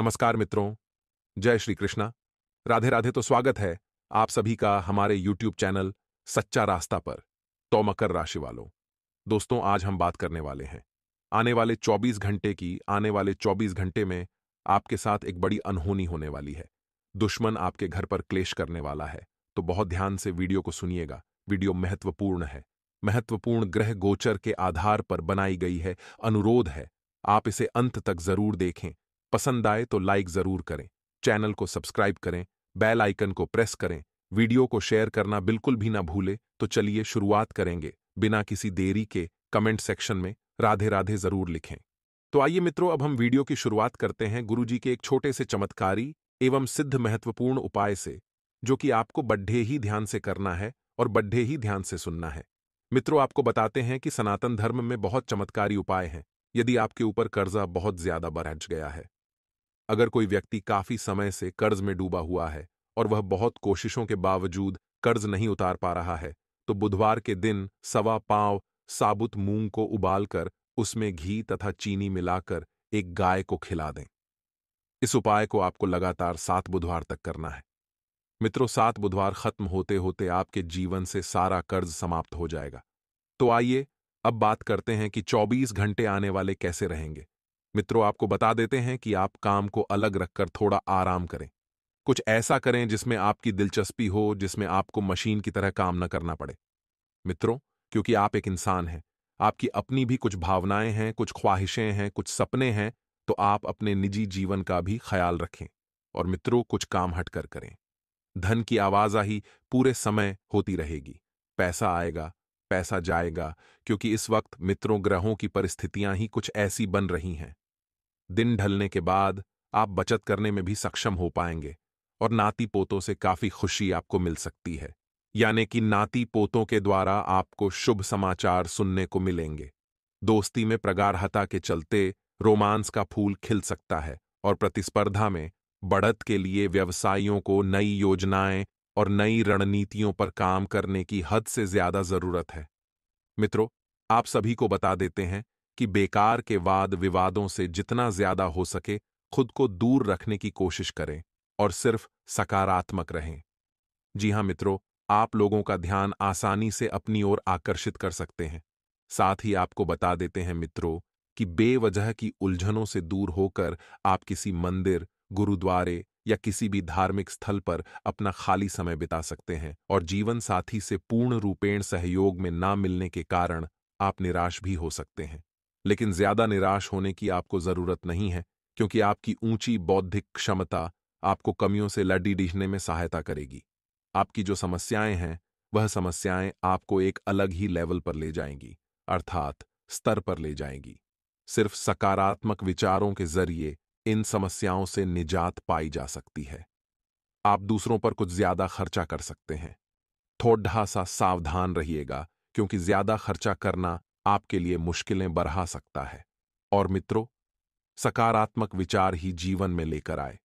नमस्कार मित्रों, जय श्री कृष्णा। राधे राधे। तो स्वागत है आप सभी का हमारे YouTube चैनल सच्चा रास्ता पर। तो मकर राशि वालों, दोस्तों आज हम बात करने वाले हैं आने वाले 24 घंटे में आपके साथ एक बड़ी अनहोनी होने वाली है। दुश्मन आपके घर पर क्लेश करने वाला है, तो बहुत ध्यान से वीडियो को सुनिएगा। वीडियो महत्वपूर्ण है। महत्वपूर्ण ग्रह गोचर के आधार पर बनाई गई है। अनुरोध है आप इसे अंत तक जरूर देखें। पसंद आए तो लाइक जरूर करें, चैनल को सब्सक्राइब करें, बेल आइकन को प्रेस करें, वीडियो को शेयर करना बिल्कुल भी ना भूले। तो चलिए शुरुआत करेंगे बिना किसी देरी के। कमेंट सेक्शन में राधे राधे जरूर लिखें। तो आइए मित्रों, अब हम वीडियो की शुरुआत करते हैं गुरुजी के एक छोटे से चमत्कारी एवं सिद्ध महत्वपूर्ण उपाय से, जो कि आपको बड्ढे ही ध्यान से करना है और बड्ढे ही ध्यान से सुनना है। मित्रों, आपको बताते हैं कि सनातन धर्म में बहुत चमत्कारी उपाय हैं यदि आपके ऊपर कर्जा बहुत ज्यादा बढ़ गया है। अगर कोई व्यक्ति काफी समय से कर्ज में डूबा हुआ है और वह बहुत कोशिशों के बावजूद कर्ज नहीं उतार पा रहा है, तो बुधवार के दिन 1.25 पाव साबुत मूंग को उबालकर उसमें घी तथा चीनी मिलाकर एक गाय को खिला दें। इस उपाय को आपको लगातार 7 बुधवार तक करना है। मित्रों, 7 बुधवार खत्म होते होते आपके जीवन से सारा कर्ज समाप्त हो जाएगा। तो आइए अब बात करते हैं कि 24 घंटे आने वाले कैसे रहेंगे। मित्रों, आपको बता देते हैं कि आप काम को अलग रखकर थोड़ा आराम करें। कुछ ऐसा करें जिसमें आपकी दिलचस्पी हो, जिसमें आपको मशीन की तरह काम न करना पड़े। मित्रों, क्योंकि आप एक इंसान हैं, आपकी अपनी भी कुछ भावनाएं हैं, कुछ ख्वाहिशें हैं, कुछ सपने हैं, तो आप अपने निजी जीवन का भी ख्याल रखें। और मित्रों, कुछ काम हटकर करें। धन की आवाजाही पूरे समय होती रहेगी। पैसा आएगा, पैसा जाएगा, क्योंकि इस वक्त मित्रों ग्रहों की परिस्थितियां ही कुछ ऐसी बन रही हैं। दिन ढलने के बाद आप बचत करने में भी सक्षम हो पाएंगे और नाती पोतों से काफी खुशी आपको मिल सकती है। यानी कि नाती पोतों के द्वारा आपको शुभ समाचार सुनने को मिलेंगे। दोस्ती में प्रगाढ़ता के चलते रोमांस का फूल खिल सकता है और प्रतिस्पर्धा में बढ़त के लिए व्यवसायियों को नई योजनाएं और नई रणनीतियों पर काम करने की हद से ज्यादा जरूरत है। मित्रों, आप सभी को बता देते हैं कि बेकार के वाद विवादों से जितना ज्यादा हो सके खुद को दूर रखने की कोशिश करें और सिर्फ सकारात्मक रहें। जी हां मित्रों, आप लोगों का ध्यान आसानी से अपनी ओर आकर्षित कर सकते हैं। साथ ही आपको बता देते हैं मित्रों कि बेवजह की उलझनों से दूर होकर आप किसी मंदिर, गुरुद्वारे या किसी भी धार्मिक स्थल पर अपना खाली समय बिता सकते हैं। और जीवन साथी से पूर्ण रूपेण सहयोग में ना मिलने के कारण आप निराश भी हो सकते हैं। लेकिन ज्यादा निराश होने की आपको जरूरत नहीं है, क्योंकि आपकी ऊंची बौद्धिक क्षमता आपको कमियों से लड़ी-डीहने में सहायता करेगी। आपकी जो समस्याएं हैं, वह समस्याएं आपको एक अलग ही लेवल पर ले जाएंगी, अर्थात स्तर पर ले जाएंगी। सिर्फ सकारात्मक विचारों के जरिए इन समस्याओं से निजात पाई जा सकती है। आप दूसरों पर कुछ ज्यादा खर्चा कर सकते हैं। थोड़ा सा सावधान रहिएगा, क्योंकि ज्यादा खर्चा करना आपके लिए मुश्किलें बढ़ा सकता है। और मित्रों, सकारात्मक विचार ही जीवन में लेकर आए।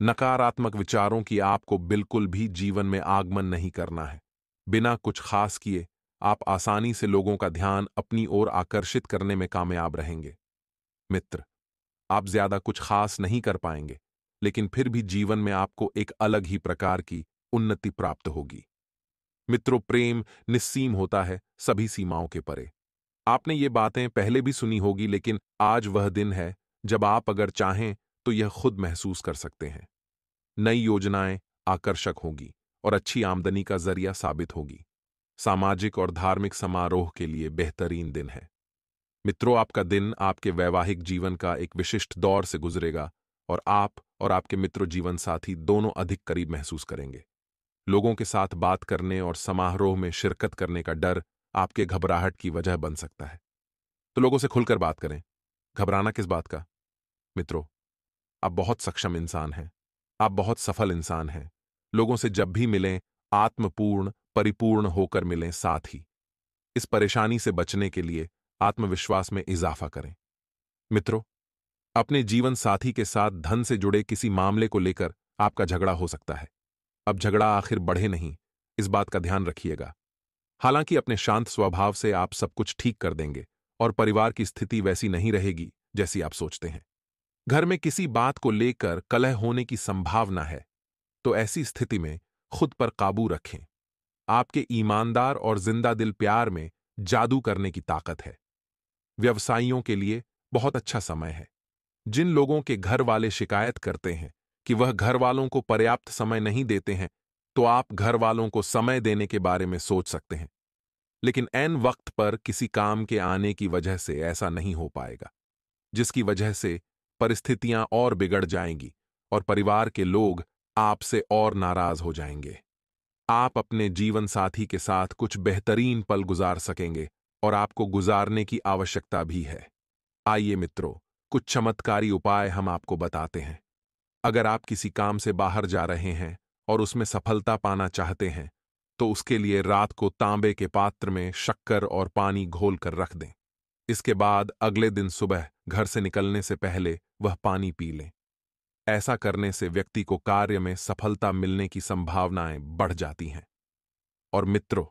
नकारात्मक विचारों की आपको बिल्कुल भी जीवन में आगमन नहीं करना है। बिना कुछ खास किए आप आसानी से लोगों का ध्यान अपनी ओर आकर्षित करने में कामयाब रहेंगे। मित्र, आप ज्यादा कुछ खास नहीं कर पाएंगे, लेकिन फिर भी जीवन में आपको एक अलग ही प्रकार की उन्नति प्राप्त होगी। मित्रों, प्रेम निस्सीम होता है, सभी सीमाओं के परे। आपने ये बातें पहले भी सुनी होगी, लेकिन आज वह दिन है जब आप अगर चाहें तो यह खुद महसूस कर सकते हैं। नई योजनाएं आकर्षक होगी और अच्छी आमदनी का जरिया साबित होगी। सामाजिक और धार्मिक समारोह के लिए बेहतरीन दिन है। मित्रों, आपका दिन आपके वैवाहिक जीवन का एक विशिष्ट दौर से गुजरेगा और आप और आपके मित्र जीवन साथी दोनों अधिक करीब महसूस करेंगे। लोगों के साथ बात करने और समारोह में शिरकत करने का डर आपके घबराहट की वजह बन सकता है। तो लोगों से खुलकर बात करें। घबराना किस बात का? मित्रों, आप बहुत सक्षम इंसान हैं। आप बहुत सफल इंसान हैं। लोगों से जब भी मिलें, आत्मपूर्ण परिपूर्ण होकर मिलें। साथ ही इस परेशानी से बचने के लिए आत्मविश्वास में इजाफा करें। मित्रों, अपने जीवन साथी के साथ धन से जुड़े किसी मामले को लेकर आपका झगड़ा हो सकता है। अब झगड़ा आखिर बढ़े नहीं, इस बात का ध्यान रखिएगा। हालांकि अपने शांत स्वभाव से आप सब कुछ ठीक कर देंगे और परिवार की स्थिति वैसी नहीं रहेगी जैसी आप सोचते हैं। घर में किसी बात को लेकर कलह होने की संभावना है, तो ऐसी स्थिति में खुद पर काबू रखें। आपके ईमानदार और जिंदा दिल प्यार में जादू करने की ताकत है। व्यवसायियों के लिए बहुत अच्छा समय है। जिन लोगों के घर वाले शिकायत करते हैं कि वह घर वालों को पर्याप्त समय नहीं देते हैं, तो आप घर वालों को समय देने के बारे में सोच सकते हैं। लेकिन ऐन वक्त पर किसी काम के आने की वजह से ऐसा नहीं हो पाएगा, जिसकी वजह से परिस्थितियां और बिगड़ जाएंगी और परिवार के लोग आपसे और नाराज हो जाएंगे। आप अपने जीवन साथी के साथ कुछ बेहतरीन पल गुजार सकेंगे और आपको गुजारने की आवश्यकता भी है। आइए मित्रों, कुछ चमत्कारी उपाय हम आपको बताते हैं। अगर आप किसी काम से बाहर जा रहे हैं और उसमें सफलता पाना चाहते हैं, तो उसके लिए रात को तांबे के पात्र में शक्कर और पानी घोल कर रख दें। इसके बाद अगले दिन सुबह घर से निकलने से पहले वह पानी पी लें। ऐसा करने से व्यक्ति को कार्य में सफलता मिलने की संभावनाएं बढ़ जाती हैं। और मित्रों,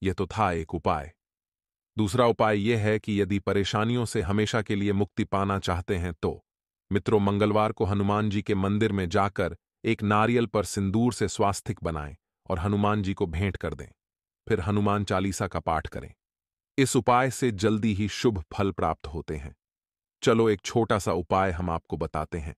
यह तो था एक उपाय। दूसरा उपाय यह है कि यदि परेशानियों से हमेशा के लिए मुक्ति पाना चाहते हैं, तो मित्रों, मंगलवार को हनुमान जी के मंदिर में जाकर एक नारियल पर सिंदूर से स्वास्तिक बनाएं और हनुमान जी को भेंट कर दें। फिर हनुमान चालीसा का पाठ करें। इस उपाय से जल्दी ही शुभ फल प्राप्त होते हैं। चलो एक छोटा सा उपाय हम आपको बताते हैं।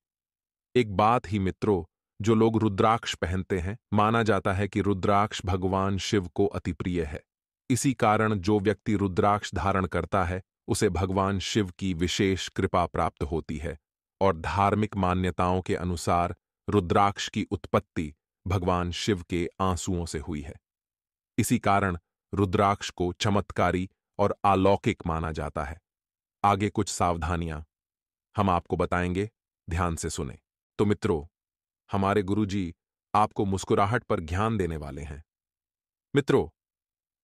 एक बात ही मित्रों, जो लोग रुद्राक्ष पहनते हैं, माना जाता है कि रुद्राक्ष भगवान शिव को अति प्रिय है। इसी कारण जो व्यक्ति रुद्राक्ष धारण करता है, उसे भगवान शिव की विशेष कृपा प्राप्त होती है। और धार्मिक मान्यताओं के अनुसार रुद्राक्ष की उत्पत्ति भगवान शिव के आंसुओं से हुई है। इसी कारण रुद्राक्ष को चमत्कारी और अलौकिक माना जाता है। आगे कुछ सावधानियां हम आपको बताएंगे, ध्यान से सुने। तो मित्रों, हमारे गुरुजी आपको मुस्कुराहट पर ज्ञान देने वाले हैं। मित्रों,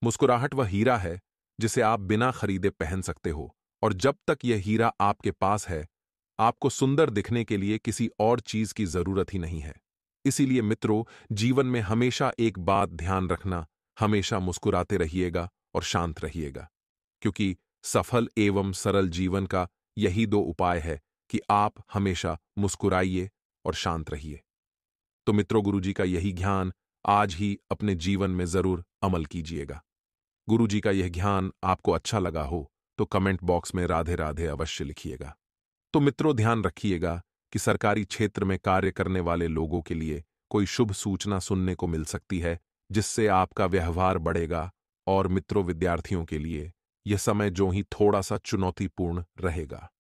मुस्कुराहट वह हीरा है जिसे आप बिना खरीदे पहन सकते हो, और जब तक यह हीरा आपके पास है, आपको सुंदर दिखने के लिए किसी और चीज की जरूरत ही नहीं है। इसीलिए मित्रों, जीवन में हमेशा एक बात ध्यान रखना, हमेशा मुस्कुराते रहिएगा और शांत रहिएगा, क्योंकि सफल एवं सरल जीवन का यही दो उपाय है कि आप हमेशा मुस्कुराइए और शांत रहिए। तो मित्रों, गुरुजी का यही ज्ञान आज ही अपने जीवन में जरूर अमल कीजिएगा। गुरुजी का यह ज्ञान आपको अच्छा लगा हो तो कमेंट बॉक्स में राधे राधे अवश्य लिखिएगा। तो मित्रों, ध्यान रखिएगा कि सरकारी क्षेत्र में कार्य करने वाले लोगों के लिए कोई शुभ सूचना सुनने को मिल सकती है, जिससे आपका व्यवहार बढ़ेगा। और मित्रों, विद्यार्थियों के लिए यह समय जो ही थोड़ा सा चुनौतीपूर्ण रहेगा।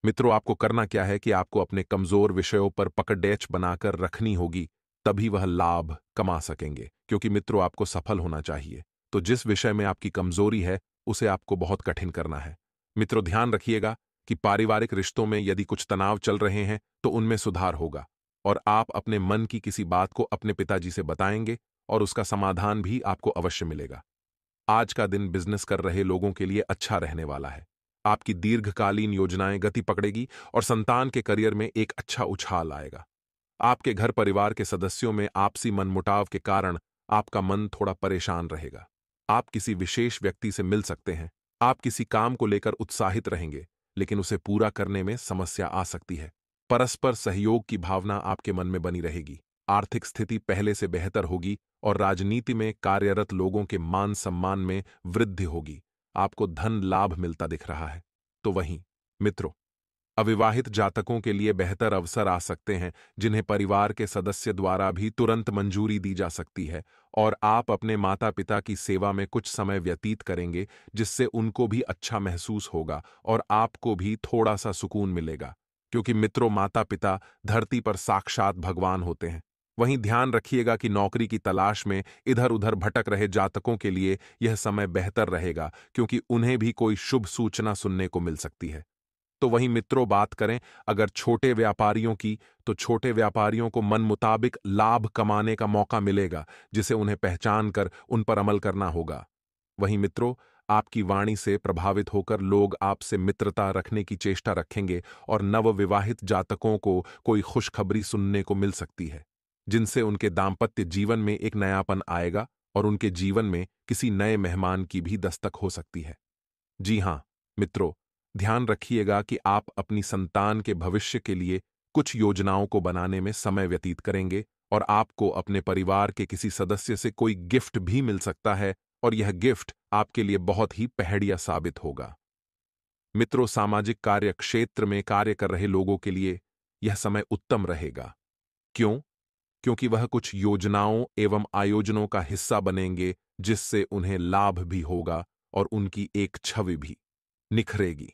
मित्रों, आपको करना क्या है कि आपको अपने कमजोर विषयों पर पकड़ेच बनाकर रखनी होगी, तभी वह लाभ कमा सकेंगे। क्योंकि मित्रों, आपको सफल होना चाहिए, तो जिस विषय में आपकी कमजोरी है, उसे आपको बहुत कठिन करना है। मित्रों, ध्यान रखिएगा कि पारिवारिक रिश्तों में यदि कुछ तनाव चल रहे हैं, तो उनमें सुधार होगा और आप अपने मन की किसी बात को अपने पिताजी से बताएंगे और उसका समाधान भी आपको अवश्य मिलेगा। आज का दिन बिजनेस कर रहे लोगों के लिए अच्छा रहने वाला है। आपकी दीर्घकालीन योजनाएं गति पकड़ेगी और संतान के करियर में एक अच्छा उछाल आएगा। आपके घर परिवार के सदस्यों में आपसी मनमुटाव के कारण आपका मन थोड़ा परेशान रहेगा। आप किसी विशेष व्यक्ति से मिल सकते हैं। आप किसी काम को लेकर उत्साहित रहेंगे, लेकिन उसे पूरा करने में समस्या आ सकती है। परस्पर सहयोग की भावना आपके मन में बनी रहेगी। आर्थिक स्थिति पहले से बेहतर होगी और राजनीति में कार्यरत लोगों के मान सम्मान में वृद्धि होगी। आपको धन लाभ मिलता दिख रहा है। तो वहीं मित्रों, अविवाहित जातकों के लिए बेहतर अवसर आ सकते हैं, जिन्हें परिवार के सदस्य द्वारा भी तुरंत मंजूरी दी जा सकती है, और आप अपने माता पिता की सेवा में कुछ समय व्यतीत करेंगे, जिससे उनको भी अच्छा महसूस होगा और आपको भी थोड़ा सा सुकून मिलेगा। क्योंकि मित्रों, माता पिता धरती पर साक्षात भगवान होते हैं। वहीं ध्यान रखिएगा कि नौकरी की तलाश में इधर उधर भटक रहे जातकों के लिए यह समय बेहतर रहेगा, क्योंकि उन्हें भी कोई शुभ सूचना सुनने को मिल सकती है। तो वहीं मित्रों, बात करें अगर छोटे व्यापारियों की, तो छोटे व्यापारियों को मन मुताबिक लाभ कमाने का मौका मिलेगा, जिसे उन्हें पहचान कर उन पर अमल करना होगा। वहीं मित्रों, आपकी वाणी से प्रभावित होकर लोग आपसे मित्रता रखने की चेष्टा रखेंगे और नवविवाहित जातकों को कोई खुशखबरी सुनने को मिल सकती है, जिनसे उनके दाम्पत्य जीवन में एक नयापन आएगा और उनके जीवन में किसी नए मेहमान की भी दस्तक हो सकती है। जी हां मित्रों, ध्यान रखिएगा कि आप अपनी संतान के भविष्य के लिए कुछ योजनाओं को बनाने में समय व्यतीत करेंगे और आपको अपने परिवार के किसी सदस्य से कोई गिफ्ट भी मिल सकता है और यह गिफ्ट आपके लिए बहुत ही पहेड़िया साबित होगा। मित्रों, सामाजिक कार्य क्षेत्र में कार्य कर रहे लोगों के लिए यह समय उत्तम रहेगा। क्यों? क्योंकि वह कुछ योजनाओं एवं आयोजनों का हिस्सा बनेंगे जिससे उन्हें लाभ भी होगा और उनकी एक छवि भी निखरेगी।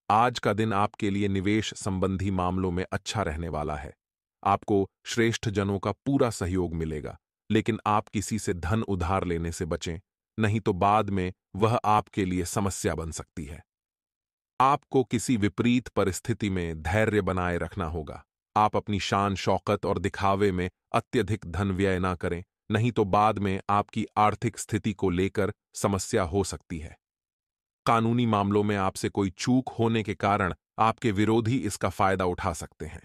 आज का दिन आपके लिए निवेश संबंधी मामलों में अच्छा रहने वाला है। आपको श्रेष्ठ जनों का पूरा सहयोग मिलेगा, लेकिन आप किसी से धन उधार लेने से बचें, नहीं तो बाद में वह आपके लिए समस्या बन सकती है। आपको किसी विपरीत परिस्थिति में धैर्य बनाए रखना होगा। आप अपनी शान शौकत और दिखावे में अत्यधिक धन व्यय ना करें, नहीं तो बाद में आपकी आर्थिक स्थिति को लेकर समस्या हो सकती है। कानूनी मामलों में आपसे कोई चूक होने के कारण आपके विरोधी इसका फायदा उठा सकते हैं।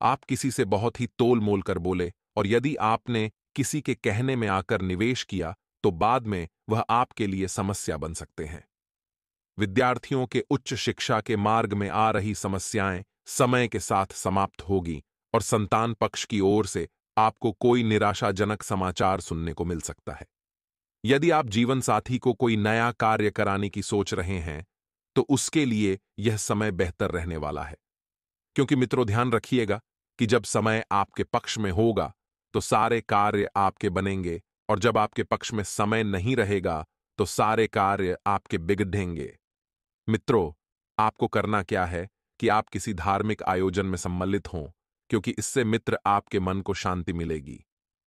आप किसी से बहुत ही तोल मोल कर बोले और यदि आपने किसी के कहने में आकर निवेश किया तो बाद में वह आपके लिए समस्या बन सकते हैं। विद्यार्थियों के उच्च शिक्षा के मार्ग में आ रही समस्याएं समय के साथ समाप्त होगी और संतान पक्ष की ओर से आपको कोई निराशाजनक समाचार सुनने को मिल सकता है। यदि आप जीवन साथी को कोई नया कार्य कराने की सोच रहे हैं तो उसके लिए यह समय बेहतर रहने वाला है। क्योंकि मित्रों, ध्यान रखिएगा कि जब समय आपके पक्ष में होगा तो सारे कार्य आपके बनेंगे और जब आपके पक्ष में समय नहीं रहेगा तो सारे कार्य आपके बिगड़ेंगे। मित्रों, आपको करना क्या है कि आप किसी धार्मिक आयोजन में सम्मिलित हों, क्योंकि इससे मित्र आपके मन को शांति मिलेगी।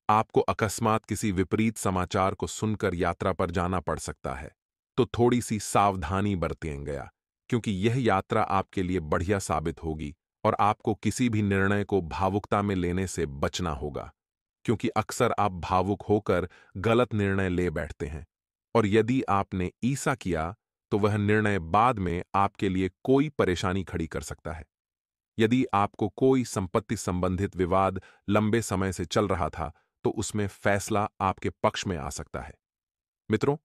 आपको अकस्मात किसी विपरीत समाचार को सुनकर यात्रा पर जाना पड़ सकता है, तो थोड़ी सी सावधानी बरतिएगा, क्योंकि यह यात्रा आपके लिए बढ़िया साबित होगी और आपको किसी भी निर्णय को भावुकता में लेने से बचना होगा, क्योंकि अक्सर आप भावुक होकर गलत निर्णय ले बैठते हैं और यदि आपने ऐसा किया तो वह निर्णय बाद में आपके लिए कोई परेशानी खड़ी कर सकता है। यदि आपको कोई संपत्ति संबंधित विवाद लंबे समय से चल रहा था तो उसमें फैसला आपके पक्ष में आ सकता है। मित्रों,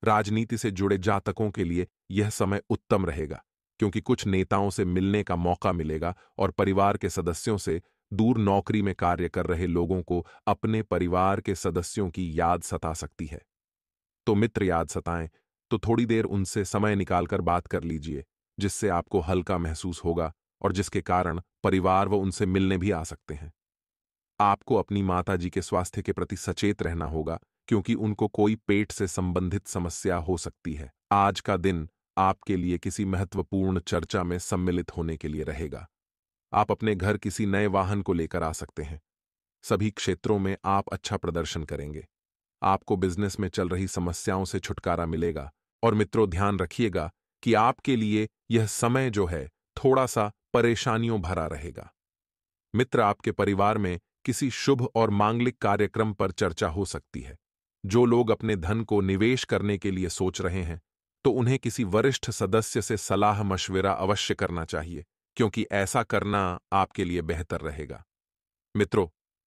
राजनीति से जुड़े जातकों के लिए यह समय उत्तम रहेगा, क्योंकि कुछ नेताओं से मिलने का मौका मिलेगा और परिवार के सदस्यों से दूर नौकरी में कार्य कर रहे लोगों को अपने परिवार के सदस्यों की याद सता सकती है। तो मित्र याद सताएं तो थोड़ी देर उनसे समय निकालकर बात कर लीजिए, जिससे आपको हल्का महसूस होगा और जिसके कारण परिवार व उनसे मिलने भी आ सकते हैं। आपको अपनी माताजी के स्वास्थ्य के प्रति सचेत रहना होगा, क्योंकि उनको कोई पेट से संबंधित समस्या हो सकती है। आज का दिन आपके लिए किसी महत्वपूर्ण चर्चा में सम्मिलित होने के लिए रहेगा। आप अपने घर किसी नए वाहन को लेकर आ सकते हैं। सभी क्षेत्रों में आप अच्छा प्रदर्शन करेंगे। आपको बिजनेस में चल रही समस्याओं से छुटकारा मिलेगा। और मित्रों, ध्यान रखिएगा कि आपके लिए यह समय जो है थोड़ा सा परेशानियों भरा रहेगा। मित्र, आपके परिवार में किसी शुभ और मांगलिक कार्यक्रम पर चर्चा हो सकती है। जो लोग अपने धन को निवेश करने के लिए सोच रहे हैं तो उन्हें किसी वरिष्ठ सदस्य से सलाह मशविरा अवश्य करना चाहिए, क्योंकि ऐसा करना आपके लिए बेहतर रहेगा। मित्रों,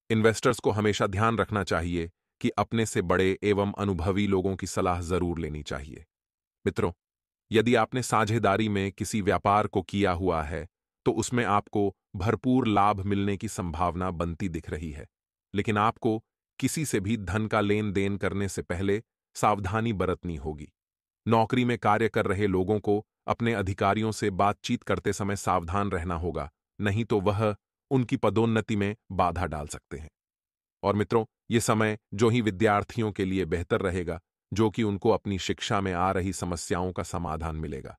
इन्वेस्टर्स को हमेशा ध्यान रखना चाहिए कि अपने से बड़े एवं अनुभवी लोगों की सलाह जरूर लेनी चाहिए। मित्रों, यदि आपने साझेदारी में किसी व्यापार को किया हुआ है तो उसमें आपको भरपूर लाभ मिलने की संभावना बनती दिख रही है, लेकिन आपको किसी से भी धन का लेन देन करने से पहले सावधानी बरतनी होगी। नौकरी में कार्य कर रहे लोगों को अपने अधिकारियों से बातचीत करते समय सावधान रहना होगा, नहीं तो वह उनकी पदोन्नति में बाधा डाल सकते हैं। और मित्रों, ये समय जो ही विद्यार्थियों के लिए बेहतर रहेगा, जो कि उनको अपनी शिक्षा में आ रही समस्याओं का समाधान मिलेगा।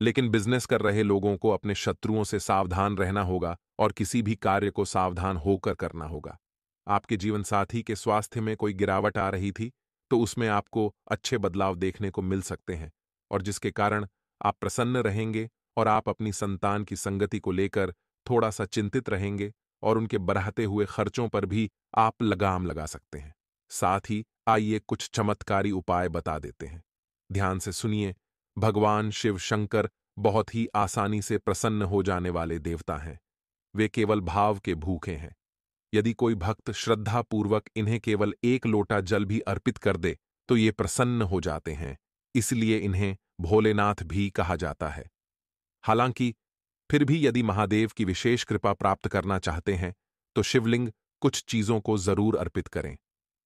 लेकिन बिजनेस कर रहे लोगों को अपने शत्रुओं से सावधान रहना होगा और किसी भी कार्य को सावधान होकर करना होगा। आपके जीवन साथी के स्वास्थ्य में कोई गिरावट आ रही थी तो उसमें आपको अच्छे बदलाव देखने को मिल सकते हैं, और जिसके कारण आप प्रसन्न रहेंगे और आप अपनी संतान की संगति को लेकर थोड़ा सा चिंतित रहेंगे और उनके बढ़ते हुए खर्चों पर भी आप लगाम लगा सकते हैं। साथ ही आइए कुछ चमत्कारी उपाय बता देते हैं। ध्यान से सुनिए। भगवान शिव शंकर बहुत ही आसानी से प्रसन्न हो जाने वाले देवता हैं। वे केवल भाव के भूखे हैं। यदि कोई भक्त श्रद्धापूर्वक इन्हें केवल एक लोटा जल भी अर्पित कर दे तो ये प्रसन्न हो जाते हैं। इसलिए इन्हें भोलेनाथ भी कहा जाता है। हालांकि फिर भी यदि महादेव की विशेष कृपा प्राप्त करना चाहते हैं तो शिवलिंग कुछ चीजों को जरूर अर्पित करें।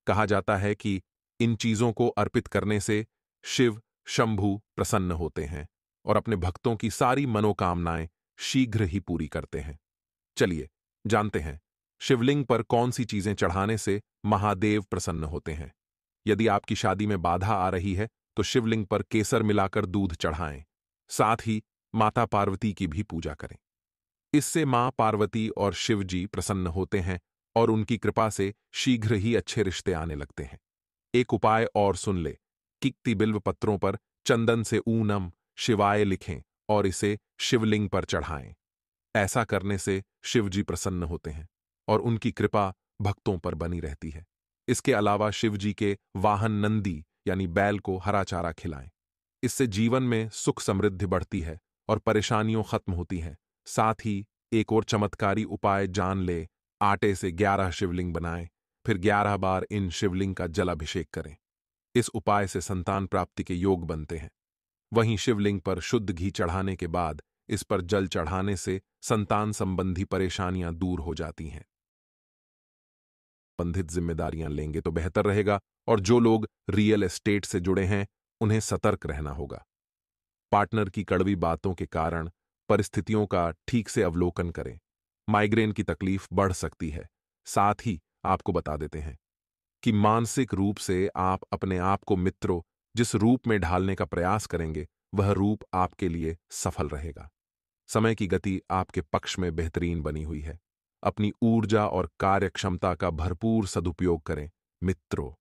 कहा जाता है कि इन चीजों को अर्पित करने से शिव शंभु प्रसन्न होते हैं और अपने भक्तों की सारी मनोकामनाएं शीघ्र ही पूरी करते हैं। चलिए जानते हैं शिवलिंग पर कौन सी चीजें चढ़ाने से महादेव प्रसन्न होते हैं। यदि आपकी शादी में बाधा आ रही है तो शिवलिंग पर केसर मिलाकर दूध चढ़ाएं। साथ ही माता पार्वती की भी पूजा करें। इससे मां पार्वती और शिव जी प्रसन्न होते हैं और उनकी कृपा से शीघ्र ही अच्छे रिश्ते आने लगते हैं। एक उपाय और सुन ले। किक्ति बिल्व पत्रों पर चंदन से ऊनम शिवाय लिखें और इसे शिवलिंग पर चढ़ाएं। ऐसा करने से शिव जी प्रसन्न होते हैं और उनकी कृपा भक्तों पर बनी रहती है। इसके अलावा शिव जी के वाहन नंदी यानी बैल को हरा चारा खिलाएं। इससे जीवन में सुख समृद्धि बढ़ती है और परेशानियों खत्म होती हैं। साथ ही एक और चमत्कारी उपाय जान ले। आटे से 11 शिवलिंग बनाएं, फिर 11 बार इन शिवलिंग का जलाभिषेक करें। इस उपाय से संतान प्राप्ति के योग बनते हैं। वहीं शिवलिंग पर शुद्ध घी चढ़ाने के बाद इस पर जल चढ़ाने से संतान संबंधी परेशानियां दूर हो जाती हैं। संबंधित जिम्मेदारियां लेंगे तो बेहतर रहेगा और जो लोग रियल एस्टेट से जुड़े हैं उन्हें सतर्क रहना होगा। पार्टनर की कड़वी बातों के कारण परिस्थितियों का ठीक से अवलोकन करें। माइग्रेन की तकलीफ बढ़ सकती है। साथ ही आपको बता देते हैं कि मानसिक रूप से आप अपने आप को मित्रों जिस रूप में ढालने का प्रयास करेंगे वह रूप आपके लिए सफल रहेगा। समय की गति आपके पक्ष में बेहतरीन बनी हुई है। अपनी ऊर्जा और कार्यक्षमता का भरपूर सदुपयोग करें। मित्रों,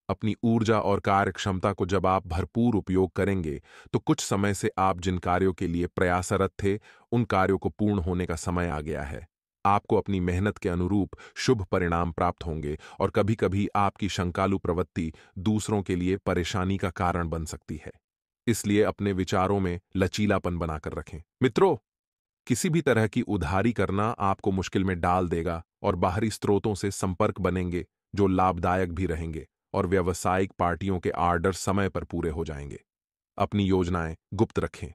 अपनी ऊर्जा और कार्यक्षमता को जब आप भरपूर उपयोग करेंगे तो कुछ समय से आप जिन कार्यों के लिए प्रयासरत थे उन कार्यों को पूर्ण होने का समय आ गया है। आपको अपनी मेहनत के अनुरूप शुभ परिणाम प्राप्त होंगे और कभी-कभी आपकी शंकालु प्रवृत्ति दूसरों के लिए परेशानी का कारण बन सकती है। इसलिए अपने विचारों में लचीलापन बनाकर रखें। मित्रों, किसी भी तरह की उधारी करना आपको मुश्किल में डाल देगा और बाहरी स्रोतों से संपर्क बनेंगे जो लाभदायक भी रहेंगे और व्यावसायिक पार्टियों के आर्डर समय पर पूरे हो जाएंगे। अपनी योजनाएं गुप्त रखें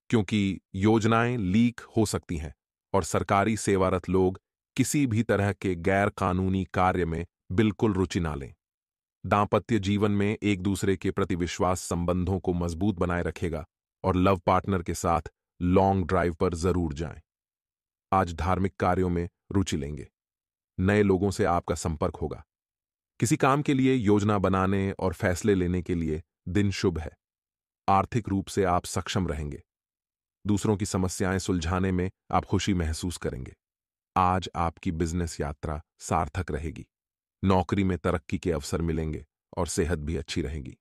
क्योंकि योजनाएं लीक हो सकती हैं और सरकारी सेवारत लोग किसी भी तरह के गैर कानूनी कार्य में बिल्कुल रुचि ना लें। दांपत्य जीवन में एक दूसरे के प्रति विश्वास संबंधों को मजबूत बनाए रखेगा और लव पार्टनर के साथ लॉन्ग ड्राइव पर जरूर जाएं। आज धार्मिक कार्यों में रुचि लेंगे। नए लोगों से आपका संपर्क होगा। किसी काम के लिए योजना बनाने और फैसले लेने के लिए दिन शुभ है। आर्थिक रूप से आप सक्षम रहेंगे। दूसरों की समस्याएं सुलझाने में आप खुशी महसूस करेंगे। आज आपकी बिजनेस यात्रा सार्थक रहेगी। नौकरी में तरक्की के अवसर मिलेंगे और सेहत भी अच्छी रहेगी।